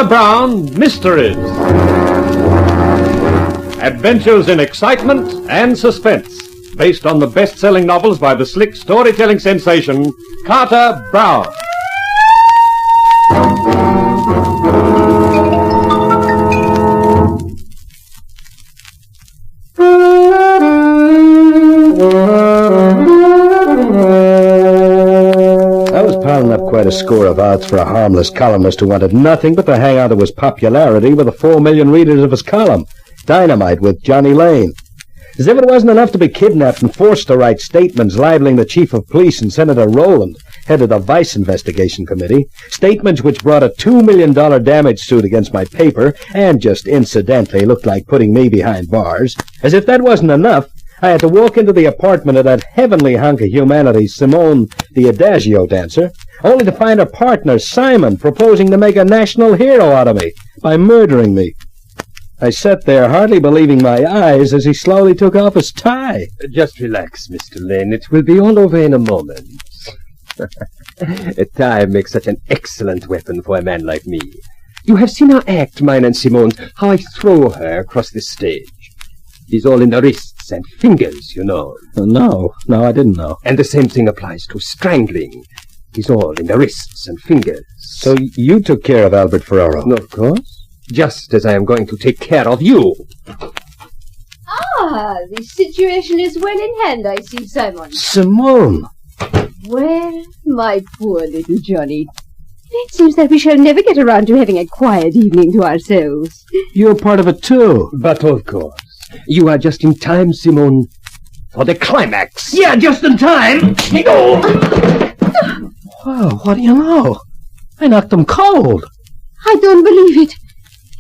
Carter Brown Mysteries. Adventures in excitement and suspense, based on the best-selling novels by the slick storytelling sensation, Carter Brown. Up quite a score of odds for a harmless columnist who wanted nothing but to hang on to his popularity with the 4 million readers of his column, Dynamite with Johnny Lane. As if it wasn't enough to be kidnapped and forced to write statements libeling the chief of police and Senator Rowland, head of the Vice Investigation Committee, statements which brought a $2 million damage suit against my paper and just incidentally looked like putting me behind bars. As if that wasn't enough, I had to walk into the apartment of that heavenly hunk of humanity, Simone, the Adagio dancer, only to find her partner, Simon, proposing to make a national hero out of me by murdering me. I sat there, hardly believing my eyes, as he slowly took off his tie. Just relax, Mr. Lane. It will be all over in a moment. A tie makes such an excellent weapon for a man like me. You have seen her act, mine and Simone's, how I throw her across the stage. It's all in the wrists and fingers, you know. No, I didn't know. And the same thing applies to strangling. It's all in the wrists and fingers. So you took care of Albert Ferraro? Of course. Just as I am going to take care of you. Ah, the situation is well in hand, I see, Simon. Simone! Well, my poor little Johnny, it seems that we shall never get around to having a quiet evening to ourselves. You're part of it, too. But of course. You are just in time, Simone, for the climax. Yeah, just in time. Well, what do you know? I knocked him cold. I don't believe it.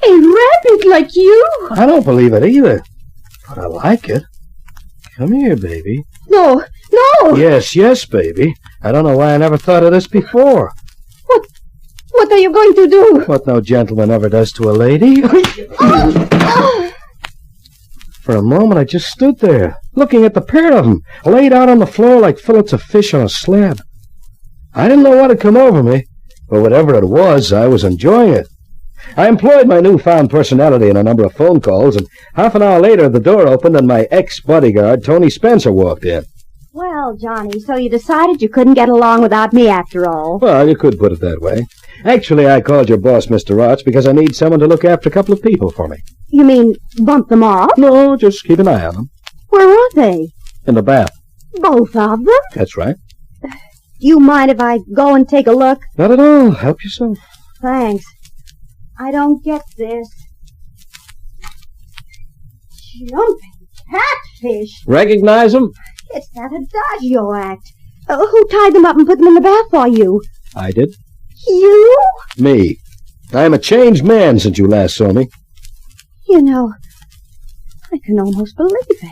A rabbit like you. I don't believe it either. But I like it. Come here, baby. No. Yes, baby. I don't know why I never thought of this before. What are you going to do? What no gentleman ever does to a lady. For a moment, I just stood there, looking at the pair of them, laid out on the floor like fillets of fish on a slab. I didn't know what had come over me, but whatever it was, I was enjoying it. I employed my newfound personality in a number of phone calls, and half an hour later, the door opened and my ex-bodyguard, Tony Spencer, walked in. Well, Johnny, so you decided you couldn't get along without me after all. Well, you could put it that way. Actually, I called your boss, Mr. Roch, because I need someone to look after a couple of people for me. You mean bump them off? No, just keep an eye on them. Where are they? In the bath. Both of them? That's right. Do you mind if I go and take a look? Not at all. Help yourself. Thanks. I don't get this. Jumping catfish. Recognize them? It's that Adagio act. Who tied them up and put them in the bath for you? I did. You? Me. I'm a changed man since you last saw me. You know, I can almost believe it.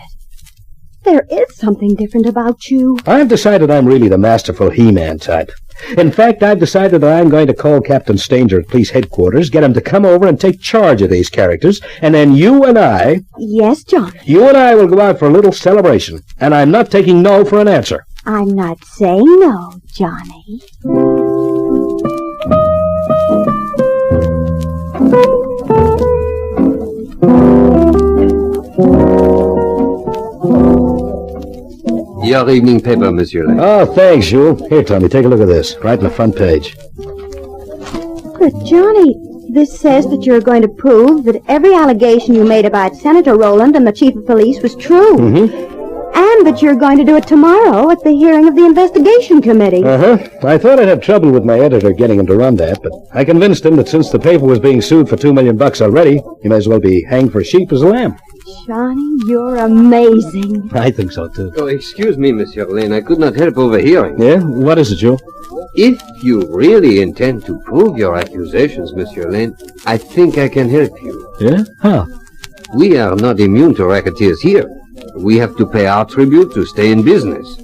There is something different about you. I've decided I'm really the masterful He-Man type. In fact, I've decided that I'm going to call Captain Stanger at police headquarters, get him to come over and take charge of these characters, and then you and I... Yes, John? You and I will go out for a little celebration, and I'm not taking no for an answer. I'm not saying no, Johnny. Your evening paper, Monsieur Lane. Oh, thanks, Jules. Here, Tommy, take a look at this. Right in the front page. But, Johnny, this says that you're going to prove that every allegation you made about Senator Rowland and the chief of police was true. Mm-hmm. And that you're going to do it tomorrow at the hearing of the investigation committee. Uh-huh. I thought I'd have trouble with my editor getting him to run that, but I convinced him that since the paper was being sued for $2 million already, he may as well be hanged for a sheep as a lamb. Johnny, you're amazing. I think so, too. Oh, excuse me, Monsieur Lane. I could not help overhearing. Yeah? What is it, Joe? If you really intend to prove your accusations, Monsieur Lane, I think I can help you. Yeah? How? We are not immune to racketeers here. We have to pay our tribute to stay in business.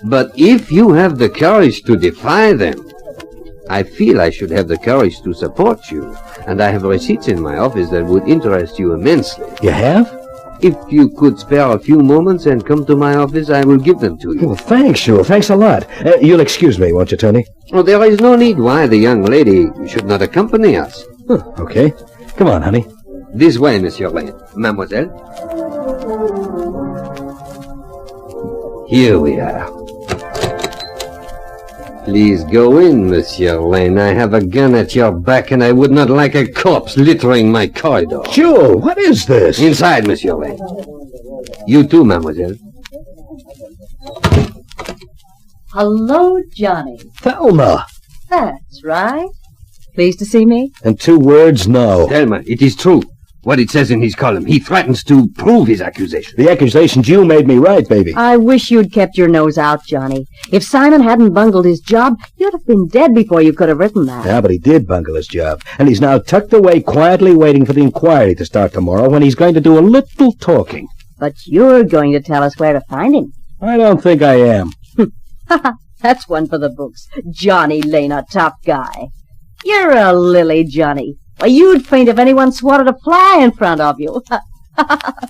But if you have the courage to defy them, I feel I should have the courage to support you, and I have receipts in my office that would interest you immensely. You have? If you could spare a few moments and come to my office, I will give them to you. Well, thanks, Jules. Thanks a lot. You'll excuse me, won't you, Tony? Oh, there is no need why the young lady should not accompany us. Okay. Come on, honey. This way, Monsieur Lane. Mademoiselle. Here we are. Please go in, Monsieur Lane. I have a gun at your back, and I would not like a corpse littering my corridor. Jules, what is this? Inside, Monsieur Lane. You too, Mademoiselle. Hello, Johnny. Thelma. That's right. Pleased to see me? In 2 words, no. Thelma, it is true. What it says in his column. He threatens to prove his accusation. The accusations you made me right, baby. I wish you'd kept your nose out, Johnny. If Simon hadn't bungled his job, you'd have been dead before you could have written that. Yeah, but he did bungle his job. And he's now tucked away quietly waiting for the inquiry to start tomorrow when he's going to do a little talking. But you're going to tell us where to find him. I don't think I am. That's one for the books. Johnny Lane, a top guy. You're a lily, Johnny. Why, you'd faint if anyone swatted a fly in front of you.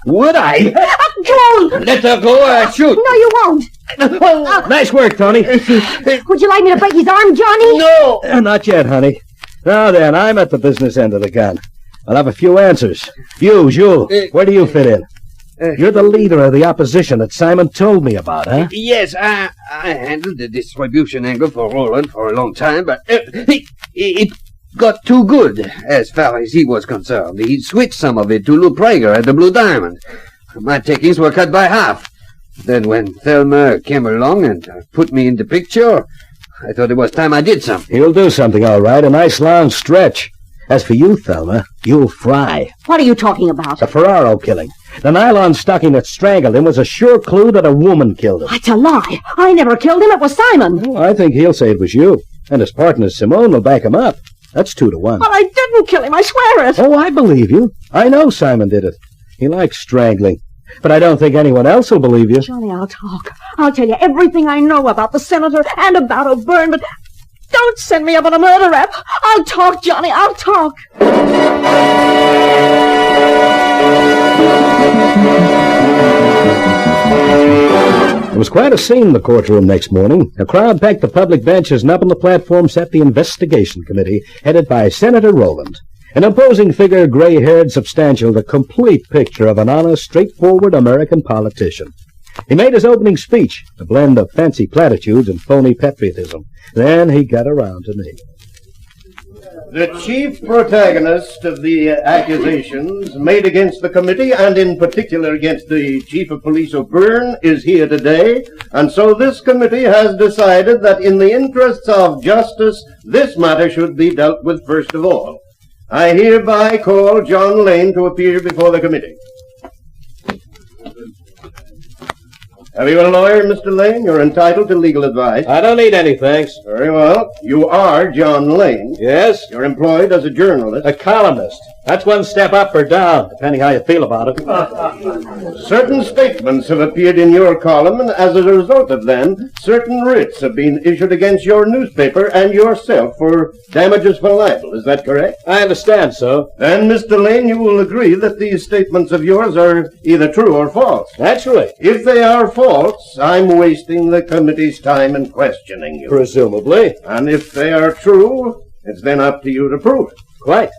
Would I? Come on! Let her go, shoot. No, you won't. Nice work, Tony. Would you like me to break his arm, Johnny? No! Not yet, honey. Now then, I'm at the business end of the gun. I'll have a few answers. You, Jules, where do you fit in? You're the leader of the opposition that Simon told me about, huh? Yes, I handled the distribution angle for Roland for a long time, but it got too good as far as he was concerned. He switched some of it to Lou Prager at the Blue Diamond. My takings were cut by half. Then when Thelma came along and put me in the picture, I thought it was time I did something. You'll do something, all right. A nice long stretch. As for you, Thelma, you'll fry. What are you talking about? The Ferraro killing. The nylon stocking that strangled him was a sure clue that a woman killed him. That's a lie. I never killed him. It was Simon. Oh, I think he'll say it was you. And his partner, Simone, will back him up. That's 2 to 1. But I didn't kill him. I swear it. Oh, I believe you. I know Simon did it. He likes strangling. But I don't think anyone else will believe you. Johnny, I'll talk. I'll tell you everything I know about the senator and about O'Byrne, but don't send me up on a murder rap. I'll talk, Johnny. I'll talk. It was quite a scene in the courtroom next morning. A crowd packed the public benches, and up on the platform sat the investigation committee, headed by Senator Rowland. An imposing figure, gray-haired, substantial, the complete picture of an honest, straightforward American politician. He made his opening speech, a blend of fancy platitudes and phony patriotism. Then he got around to me. The chief protagonist of the accusations made against the committee, and in particular against the chief of police O'Byrne, is here today, and so this committee has decided that in the interests of justice, this matter should be dealt with first of all. I hereby call John Lane to appear before the committee. Have you a lawyer, Mr. Lane? You're entitled to legal advice. I don't need any, thanks. Very well. You are John Lane. Yes? You're employed as a journalist. A columnist. That's one step up or down, depending how you feel about it. Certain statements have appeared in your column, and as a result of them, certain writs have been issued against your newspaper and yourself for damages for libel. Is that correct? I understand, so. Then, Mr. Lane, you will agree that these statements of yours are either true or false. Naturally. If they are false, I'm wasting the committee's time in questioning you. Presumably. And if they are true, it's then up to you to prove it. Quite.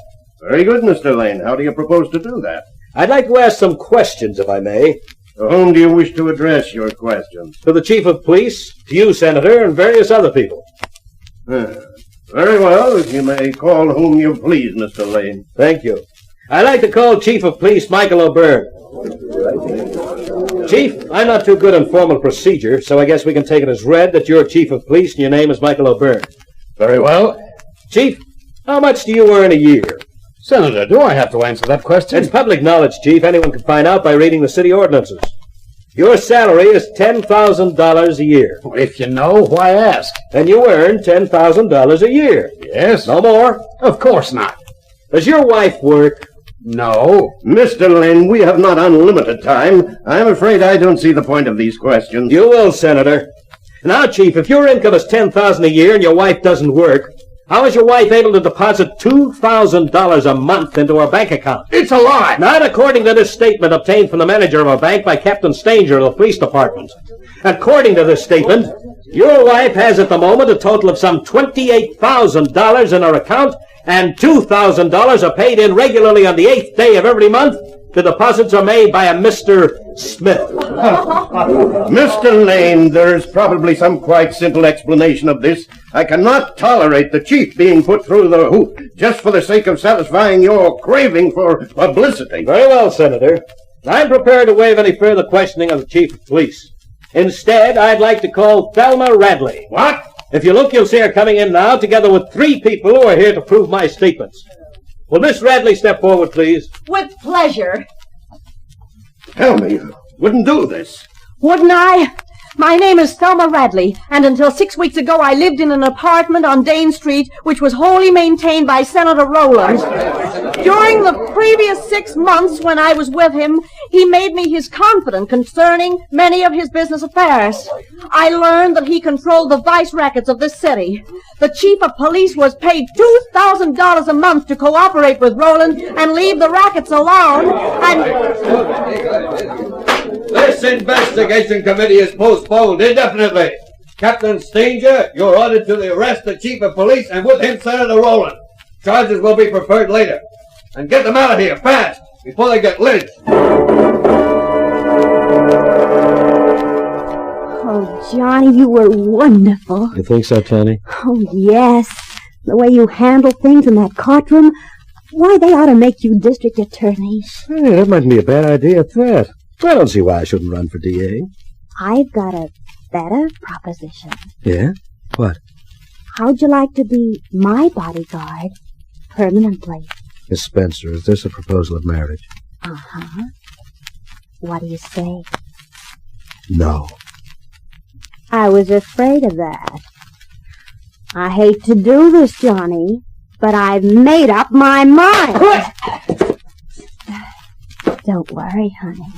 Very good, Mr. Lane. How do you propose to do that? I'd like to ask some questions, if I may. To whom do you wish to address your questions? To the chief of police, to you, Senator, and various other people. Very well. You may call whom you please, Mr. Lane. Thank you. I'd like to call Chief of Police Michael O'Byrne. Chief, I'm not too good in formal procedure, so I guess we can take it as read that you're Chief of Police and your name is Michael O'Byrne. Very well. Chief, how much do you earn a year? Senator, do I have to answer that question? It's public knowledge, Chief. Anyone can find out by reading the city ordinances. Your salary is $10,000 a year. If you know, why ask? And you earn $10,000 a year. Yes. No more? Of course not. Does your wife work? No. Mr. Lane, we have not unlimited time. I'm afraid I don't see the point of these questions. You will, Senator. Now, Chief, if your income is $10,000 a year and your wife doesn't work, how is your wife able to deposit $2,000 a month into her bank account? It's a lie. Not according to this statement obtained from the manager of a bank by Captain Stanger of the police department. According to this statement, your wife has at the moment a total of some $28,000 in her account, and $2,000 are paid in regularly on the 8th day of every month. The deposits are made by a Mr. Smith. Mr. Lane, there's probably some quite simple explanation of this. I cannot tolerate the chief being put through the hoop just for the sake of satisfying your craving for publicity. Very well, Senator. I'm prepared to waive any further questioning of the chief of police. Instead, I'd like to call Thelma Radley. What? If you look, you'll see her coming in now, together with 3 people who are here to prove my statements. Will Miss Radley step forward, please? With pleasure. Tell me, you wouldn't do this. Wouldn't I? My name is Thelma Radley, and until 6 weeks ago I lived in an apartment on Dane Street, which was wholly maintained by Senator Rowland. During the previous 6 months when I was with him, he made me his confidant concerning many of his business affairs. I learned that he controlled the vice rackets of this city. The chief of police was paid $2,000 a month to cooperate with Rowland and leave the rackets alone, and... This investigation committee is postponed indefinitely. Captain Stanger, you're ordered to arrest the chief of police and with him Senator Rowland. Charges will be preferred later. And get them out of here, fast, before they get lynched. Oh, Johnny, you were wonderful. You think so, Tony? Oh, yes. The way you handled things in that courtroom. Why, they ought to make you district attorney. Hey, that mightn't be a bad idea at that. I don't see why I shouldn't run for DA. I've got a better proposition. Yeah? What? How'd you like to be my bodyguard permanently? Miss Spencer, is this a proposal of marriage? Uh-huh. What do you say? No. I was afraid of that. I hate to do this, Johnny, but I've made up my mind. Don't worry, honey.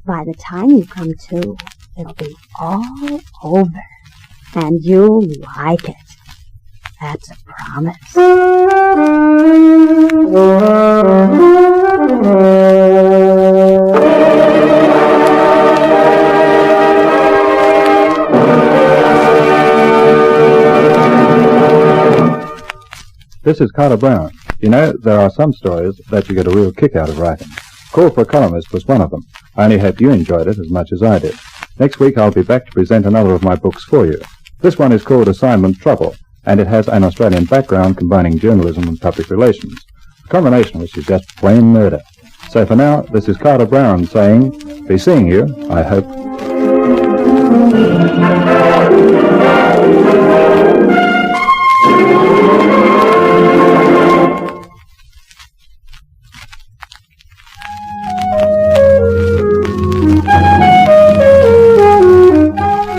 By the time you come to, it'll be all over, and you'll like it. That's a promise. This is Carter Brown. You know, there are some stories that you get a real kick out of writing. Call for a Columnist was one of them. I only hope you enjoyed it as much as I did. Next week I'll be back to present another of my books for you. This one is called Assignment Trouble, and it has an Australian background combining journalism and public relations. A combination which is just plain murder. So for now, this is Carter Brown saying, be seeing you, I hope.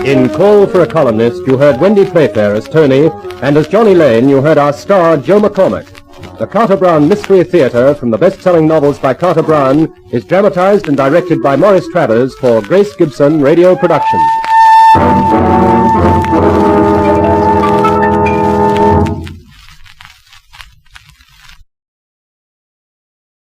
In Call for a Columnist, you heard Wendy Playfair as Tony, and as Johnny Lane, you heard our star, Joe McCormick. The Carter Brown Mystery Theatre, from the best-selling novels by Carter Brown, is dramatized and directed by Maurice Travers for Grace Gibson Radio Productions.